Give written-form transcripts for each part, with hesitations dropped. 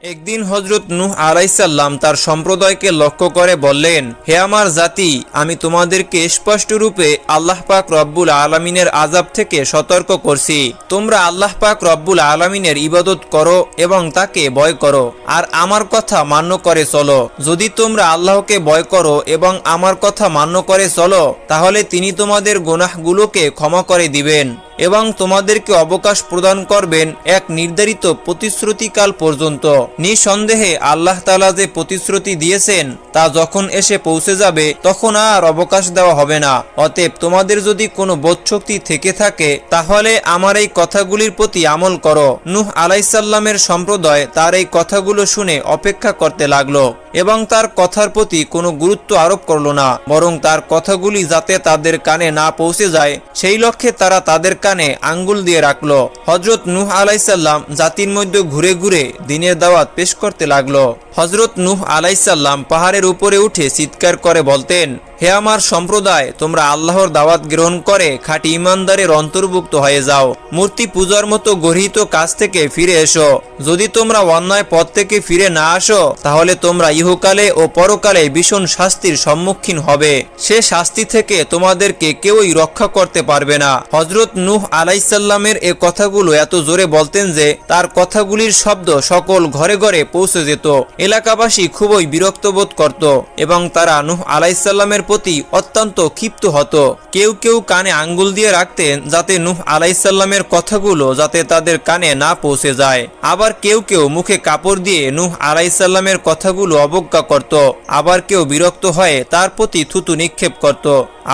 একদিন হযরত নূহ আলাইহিস সালাম তার সম্প্রদায়কে লক্ষ্য করে বললেন, হে আমার জাতি, আমি তোমাদেরকে স্পষ্ট রূপে আল্লাহ পাক রব্বুল আলামিনের আযাব থেকে সতর্ক করছি। তোমরা আল্লাহ পাক রব্বুল আলামিনের ইবাদত করো এবং তাকে ভয় করো, আর আমার কথা মান্য করে চলো। যদি তোমরা আল্লাহকে ভয় করো এবং আমার কথা মান্য করে চলো, তাহলে তিনি তোমাদের গুনাহগুলোকে ক্ষমা করে দিবেন এবং তোমাদেরকে অবকাশ প্রদান করবেন এক নির্ধারিত প্রতিশ্রুতিকাল পর্যন্ত। নিঃসন্দেহে আল্লাহ তাআলা যে প্রতিশ্রুতি দিয়েছেন তা যখন এসে পৌঁছে যাবে তখন আর অবকাশ দেওয়া হবে না। অতএব তোমাদের যদি কোনো বোধশক্তি থেকে থাকে তাহলে আমার এই কথাগুলির প্রতি আমল করো। নূহ আলাইহিস সালামের সম্প্রদায় তার এই কথাগুলো শুনে অপেক্ষা করতে লাগলো এবং তার কথার প্রতি কোনো গুরুত্ব আরোপ করল না, বরং তার কথাগুলি যাতে তাদের কানে না পৌঁছে যায় সেই লক্ষ্যে তারা তাদের কানে আঙ্গুল দিয়ে রাখলো। হযরত নূহ আলাইহিস সালাম জাতির মধ্যে ঘুরে ঘুরে দ্বীনের দাওয়াত পেশ করতে লাগলো। হযরত নূহ আলাইহিস সালাম পাহাড়ের উপরে উঠে চিৎকার করে বলতেন, হে আমার সম্প্রদায়, তোমরা আল্লাহর দাওয়াত গ্রহণ করে খাঁটি ঈমানদারের অন্তর্ভুক্ত হয়ে যাও। মূর্তি পূজার মতো গর্হিত কাজ থেকে ফিরে এসো। যদি তোমরা অন্যায় পথ থেকে ফিরে না আসো তাহলে তোমরা ইহকালে ও পরকালে ভীষণ শাস্তির সম্মুখীন হবে। সে শাস্তি থেকে তোমাদেরকে কেউই রক্ষা করতে পারবে না। হযরত নূহ আলাইহিস সালামের এ কথাগুলো এত জোরে বলতেন যে তার কথাগুলির শব্দ সকল ঘরে ঘরে পৌঁছে যেত। এলাকাবাসী খুবই বিরক্ত বোধ করত এবং তারা নূহ আলাইহিস সালামের প্রতি অত্যন্ত ক্ষিপ্ত হতো। কেউ কেউ কানে আঙ্গুল দিয়ে রাখতেন যাতে নূহ আলাইহিস সালামের কথাগুলো যাতে তাদের কানে না পৌঁছে যায়। আবার কেউ কেউ মুখে কাপড় দিয়ে নূহ আলাইহিস সালামের কথাগুলো অবজ্ঞা করত। আবার কেউ বিরক্ত হয়ে তার প্রতি থুতু নিক্ষেপ করত।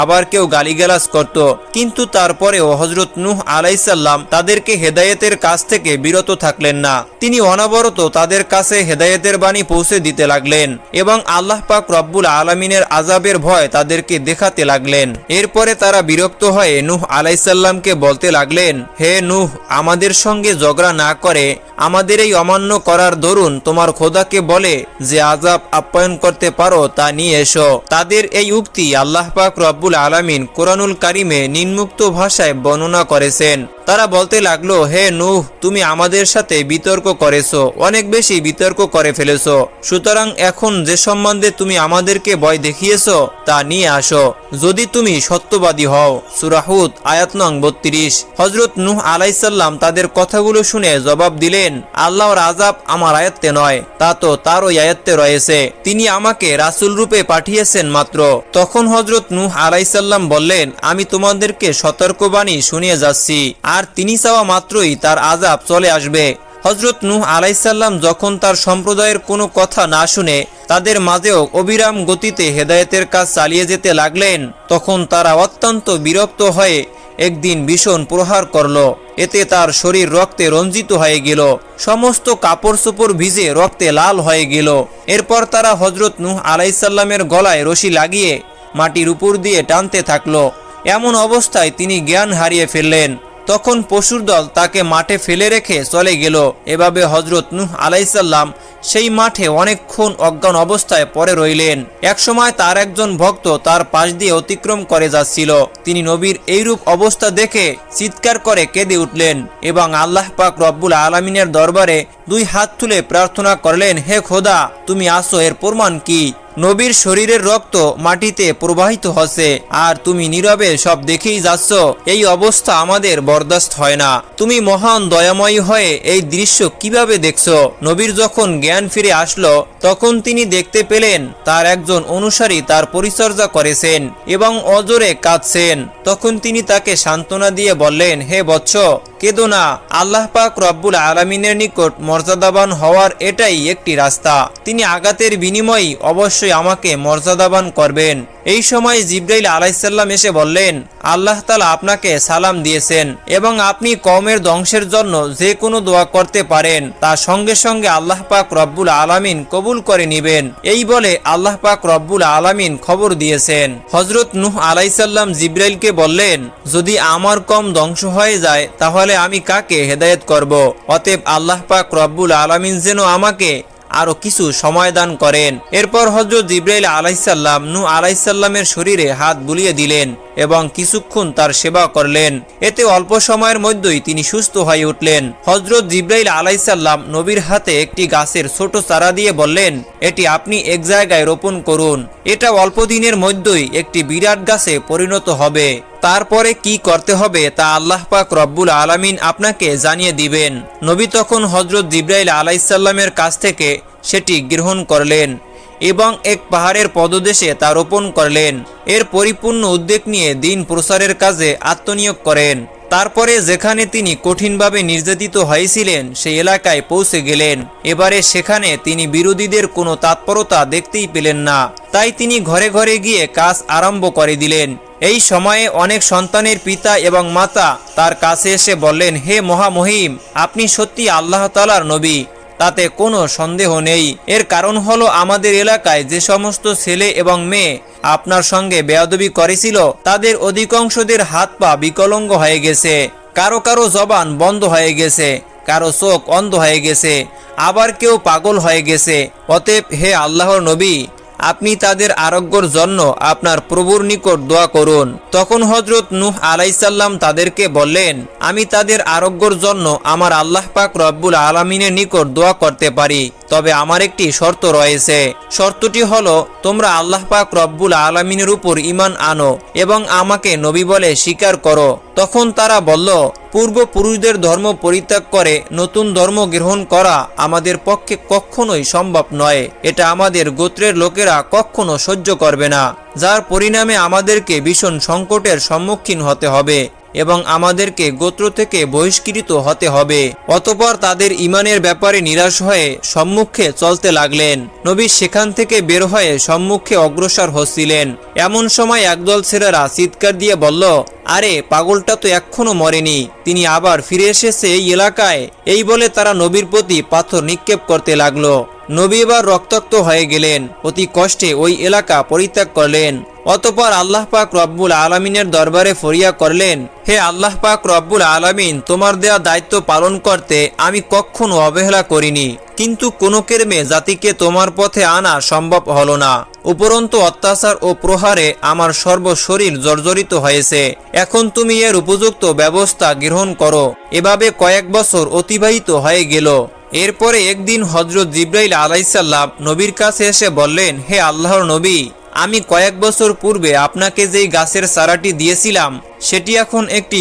আবার কেউ গালিগালাজ করত। কিন্তু তারপরেও হযরত নূহ আলাইহিস সালাম তাদেরকে হেদায়েতের কাছ থেকে বিরত থাকলেন না। তিনি অনবরত তাদের কাছে হেদায়েতের বাণী পৌঁছে দিতে লাগলেন এবং আল্লাহ পাক রব্বুল আলামিনের আযাবের ভয় তাদেরকে দেখাতে লাগলেন। এরপরে তারা বিরক্ত হয়ে নূহ আলাইহিস সালামকে বলতে লাগলেন, হে নূহ, আমাদের সঙ্গে ঝগড়া না করে আমাদের এই অমান্য করার দরুন তোমার খোদাকে বলে যে আযাব আপ্যায়ন করতে পারো তা নিয়ে এসো। তাদের এই উক্তি আল্লাহ পাক রব্বুল আলামিন কোরআনুল কারিমে নিম্নোক্ত ভাষায় বর্ণনা করেছেন। তারা বলতে লাগলো, হে নূহ, তুমি আমাদের সাথে বিতর্ক করেছো, অনেক বেশি বিতর্ক করে ফেলেছো। সুতরাং এখন যে সম্বন্ধে তুমি আমাদেরকে ভয় দেখিয়েছো তা নিয়ে আসো, যদি তুমি সত্যবাদী হও। সূরা হুদ আয়াত নং 32। হযরত নূহ আলাইহিস সালাম তাদের কথাগুলো শুনে জবাব দিলেন, আল্লাহর আযাব আমার আয়াত্তে নয়, তা তো তার ওই আয়াত্তে রয়েছে। তিনি আমাকে রাসূল রূপে পাঠিয়েছেন মাত্র। তখন হযরত নূহ আলাইহিস সালাম বললেন, আমি তোমাদেরকে সতর্কবাণী শুনিয়ে যাচ্ছি, আর তিনি চাওয়া মাত্রই তার আযাব চলে আসবে। হযরত নূহ আলাইহিস সালাম যখন তার সম্প্রদায়ের কোনো কথা না শুনে তাদের মাঝেও অবিরাম গতিতে হেদায়েতের কাজ চালিয়ে যেতে লাগলেন, তখন তারা অত্যন্ত বিরক্ত হয়ে একদিন ভীষণ প্রহার করল। এতে তার শরীর রক্তে রঞ্জিত হয়ে গেল, সমস্ত কাপড় চোপড় ভিজে রক্তে লাল হয়ে গেল। এরপর তারা হযরত নূহ আলাইহিস সালামের গলায় রশি লাগিয়ে মাটির উপর দিয়ে টানতে থাকলো। এমন অবস্থায় তিনি জ্ঞান হারিয়ে ফেললেন। তখন পশুর দল তাকে মাঠে ফেলে রেখে চলে গেল। এভাবে হযরত নূহ আলাইহিস সালাম সেই মাঠে অনেকক্ষণ অজ্ঞান অবস্থায় পড়ে রইলেন। একসময় তার একজন ভক্ত তার পাশ দিয়ে অতিক্রম করে যাচ্ছিল। তিনি নবীর এইরূপ অবস্থা দেখে চিৎকার করে কেঁদে উঠলেন এবং আল্লাহ পাক রব্বুল আলামিনের দরবারে দুই হাত তুলে প্রার্থনা করলেন, হে খোদা, তুমি আসো, এর প্রমাণ কি? নবীর শরীরের রক্ত মাটিতে প্রবাহিত হচ্ছে আর তুমি নীরবে সব দেখেই যাচ্ছ। এই অবস্থা আমাদের বরদাস্ত হয় না। তুমি মহান দয়াময়ী হয়ে এই দৃশ্য কিভাবে দেখছো? নবীর যখন জ্ঞান ফিরে আসলো তখন তিনি দেখতে পেলেন তার একজন অনুসারী তার পরিচর্যা করেছেন এবং অজরে কাঁদছেন। তখন তিনি তাকে সান্ত্বনা দিয়ে বললেন, হে বৎস, কেঁদো না। আল্লাহ পাক রব্বুল আলামিনের নিকট মর্যাদাবান হওয়ার এটাই একটি রাস্তা। তিনি আঘাতের বিনিময়ে অবশ্যই আমাকে মর্যাদাবান করবেন। এই সময় জিবরাইল আলাইহিস সালাম এসে বললেন, আল্লাহ তাআলা আপনাকে সালাম দিয়েছেন এবং আপনি কওমের ধ্বংসের জন্য যে কোনো দোয়া করতে পারেন, তা সঙ্গে সঙ্গে আল্লাহ পাক রব্বুল আলামিন কবুল করে নেবেন। এই বলে আল্লাহ পাক রব্বুল আলামিন খবর দিয়েছেন। হযরত নূহ আলাইহিস সালাম জিবরাইলকে বললেন, যদি আমার কওম ধ্বংস হয়ে যায় তাহলে আমি কাকে হেদায়েত করব? অতএব আল্লাহ পাক রব্বুল আলামিন যেন আমাকে আরো কিছু সময় দান করেন। এরপর হযরত জিবরাইল আলাইহিস সালাম নূহ আলাইহিস সালামের শরীরে হাত বুলিয়ে দিলেন এবং কিছুক্ষণ তার সেবা করলেন। এতে অল্প সময়ের মধ্যেই তিনি সুস্থ হয়ে উঠলেন। হযরত জিবরাইল আলাইহিসসালাম নবীর হাতে একটি গাছের ছোট চারা দিয়ে বললেন, এটি আপনি এক জায়গায় রোপণ করুন। এটা অল্প দিনের মধ্যেই একটি বিরাট গাছে পরিণত হবে। তারপরে কি করতে হবে তা আল্লাহ পাক রব্বুল আলামিন আপনাকে জানিয়ে দিবেন। নবী তখন হযরত জিবরাইল আলাইহিসসালামের কাছ থেকে সেটি গ্রহণ করলেন এবং এক পাহাড়ের পদদেশে তা রোপণ করলেন। এর পরিপূর্ণ উদ্যোগ নিয়ে দিন প্রসারের কাজে আত্মনিয়োগ করেন। তারপরে যেখানে তিনি কঠিনভাবে নির্যাতিত হয়েছিলেন সেই এলাকায় পৌঁছে গেলেন। এবারে সেখানে তিনি বিরোধীদের কোনো তৎপরতা দেখতেই পেলেন না, তাই তিনি ঘরে ঘরে গিয়ে কাজ আরম্ভ করে দিলেন। এই সময়ে অনেক সন্তানের পিতা এবং মাতা তার কাছে এসে বললেন, হে মহামহিম, আপনি সত্যি আল্লাহ তাআলার নবী, তাতে কোনো সন্দেহ নেই। এর কারণ হলো আমাদের এলাকায় যে সমস্ত ছেলে এবং মেয়ে আপনার সঙ্গে বেয়াদবি করেছিল তাদের অধিকাংশদের হাত পা বিকলাঙ্গ হয়ে গেছে, কারো কারো জবান বন্ধ হয়ে গেছে, কারো চোখ অন্ধ হয়ে গেছে, আবার কেউ পাগল হয়ে গেছে। অতএব হে আল্লাহর নবী, আপনি তাদের আরোগ্যর জন্য আপনার প্রভুর নিকট দোয়া করুন। তখন হযরত নূহ আলাইহিসসালাম তাদেরকে বললেন, আমি তাদের আরোগ্যর জন্য আমার আল্লাহ পাক রব্বুল আলামিনের নিকট দোয়া করতে পারি, তবে আমার একটি শর্ত রয়েছে। শর্তটি হলো তোমরা আল্লাহ পাক রব্বুল আলামিনের উপর ঈমান আনো এবং আমাকে নবী বলে স্বীকার করো। তখন তারা বলল, পূর্বপুরুষদের ধর্ম পরিত্যাগ করে নতুন ধর্ম গ্রহণ করা আমাদের পক্ষে কখনোই সম্ভব নয়। এটা আমাদের গোত্রের লোকেরা কখনো সহ্য করবে না, যার পরিণামে আমাদেরকে ভীষণ সংকটের সম্মুখীন হতে হবে এবং আমাদেরকে গোত্র থেকে বহিষ্কৃত হতে হবে। অতঃপর তাদের ঈমানের ব্যাপারে নিরাশ হয়ে সম্মুখে চলতে লাগলেন। নবী সেখান থেকে বের হয়ে সম্মুখে অগ্রসর হচ্ছিলেন। এমন সময় একদল ছেলেরা চিৎকার দিয়ে বলল, আরে পাগলটা তো এখনো মরেনি, তিনি আবার ফিরে এসেছে এই এলাকায়। এই বলে তারা নবীর প্রতি পাথর নিক্ষেপ করতে লাগলো। নবী এবার রক্তাক্ত হয়ে গেলেন, অতি কষ্টে ওই এলাকা পরিত্যাগ করলেন। অতঃপর আল্লাহ পাক রব্বুল আলামিনের দরবারে ফরিয়াদ করলেন, হে আল্লাহ পাক রব্বুল আলামিন, তোমার দেয়া দায়িত্ব পালন করতে আমি কখনো অবহেলা করিনি, কিন্তু কোনো ক্রমে জাতিকে তোমার পথে আনা সম্ভব হলো না। উপরন্তু অত্যাচার ও প্রহারে আমার সর্বশরীর জর্জরিত হয়েছে। এখন তুমি এর উপযুক্ত ব্যবস্থা গ্রহণ করো। এভাবে কয়েক বছর অতিবাহিত হয়ে গেল। এরপরে একদিন হযরত জিবরাইল আলাইহিসসালাম নবীর কাছে এসে বললেন, হে আল্লাহর নবী, আমি কয়েক বছর পূর্বে আপনাকে যেই গাছের চারাটি দিয়েছিলাম সেটি এখন একটি